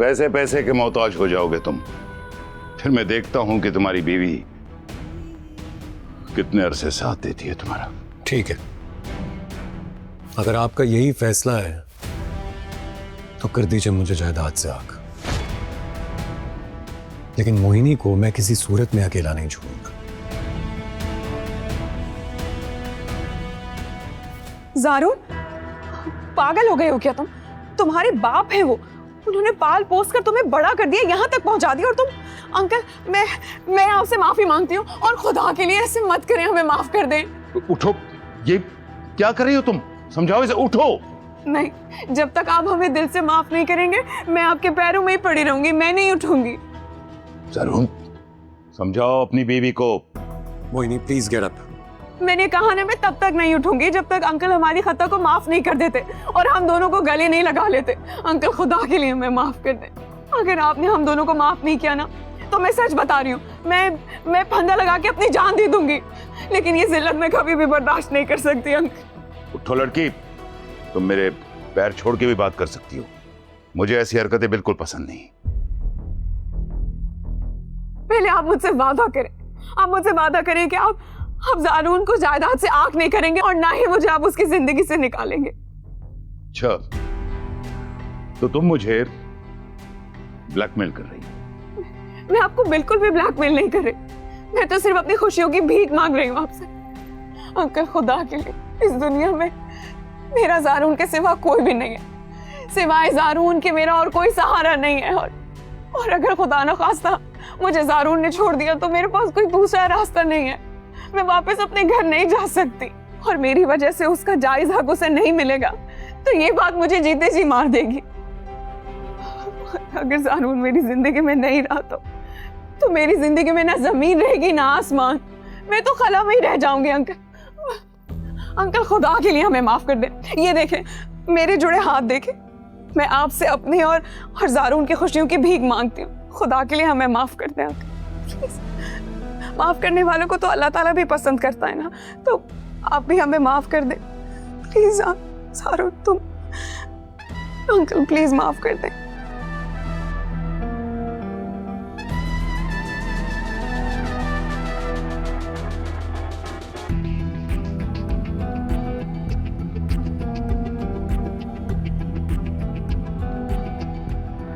पैसे पैसे के मोहताज हो जाओगे तुम। फिर मैं देखता हूं कि तुम्हारी बीवी कितने अरसे साथ देती है तुम्हारा। ठीक है, अगर आपका यही फैसला है तो कर दीजिए मुझे जायदाद से आग, लेकिन मोहिनी को मैं किसी सूरत में अकेला नहीं छोड़ूंगा। ज़ारून, पागल हो गए हो क्या तुम? तुम्हारे बाप है वो, उन्होंने पाल पोस कर तुम्हें बड़ा कर दिया, यहाँ तक पहुंचा दिया, और तुम? अंकल, मैं आपसे माफी मांगती हूँ, और खुदा के लिए ऐसे मत करें, हमें माफ कर दें। उठो, ये क्या कर रही हो तुम? समझाओ इसे, उठो। नहीं, जब तक आप हमें दिल से माफ नहीं करेंगे मैं आपके पैरों में ही पड़ी रहूंगी, मैं नहीं उठूंगी। ज़ारून, समझाओ अपनी बीवी को। Mohini please get up. मैंने कहा ना, मैं तब तक नहीं उठूंगी जब तक अंकल हमारी खता को माफ नहीं कर देते और हम दोनों को गले नहीं लगा लेते। अंकल, खुदा के लिए हमें माफ कर दें। अगर आपने हम दोनों को माफ नहीं किया ना, तो मैं सच बता रही हूँ, मैं फंदा लगा के अपनी जान दे दूंगी, लेकिन ये जिल्लत मैं कभी भी बर्दाश्त नहीं कर सकती। अंकल उठो लड़की, तुम मेरे पैर छोड़ के भी बात कर सकती हो, मुझे ऐसी हरकतें बिल्कुल पसंद नहीं। पहले आप मुझसे वादा करें, आप मुझसे वादा करें कि आप ज़ारून को जायदाद से आग नहीं करेंगे और ना ही मुझे आप उसकी जिंदगी से निकालेंगे। अच्छा, तो तुम मुझे ब्लैकमेल कर रही हो? मैं आपको बिल्कुल भी ब्लैकमेल नहीं कर रही, मैं तो सिर्फ अपनी खुशियों की भीख मांग रही हूँ आपसे। अंकल, खुदा के लिए, इस दुनिया में मेरा ज़ारून के सिवा कोई भी नहीं है, सिवाय ज़ारून के मेरा और कोई सहारा नहीं है। और अगर खुदा न खास्ता मुझे ज़ारून ने छोड़ दिया तो मेरे पास कोई दूसरा रास्ता नहीं है, मैं वापस अपने घर नहीं जा सकती, और मेरी वजह से उसका जायज हक उसे नहीं मिलेगा तो ये बात मुझे जीते जी मार देगी। अगर ज़ारून मेरी जिंदगी में नहीं रहा तो मेरी जिंदगी में ना जमीन रहेगी ना आसमान, मैं तो खला में ही रह जाऊंगी। अंकल, खुदा के लिए हमें माफ कर दे। ये देखें, मेरे जुड़े हाथ देखें, मैं आपसे अपने और ज़ारून की खुशियों की भीख मांगती हूँ, खुदा के लिए हमें माफ कर दें अंकल। माफ करने वालों को तो अल्लाह ताला भी पसंद करता है ना, तो आप भी हमें माफ कर दें प्लीज। ज़ारून, तुम, अंकल प्लीज माफ कर दें।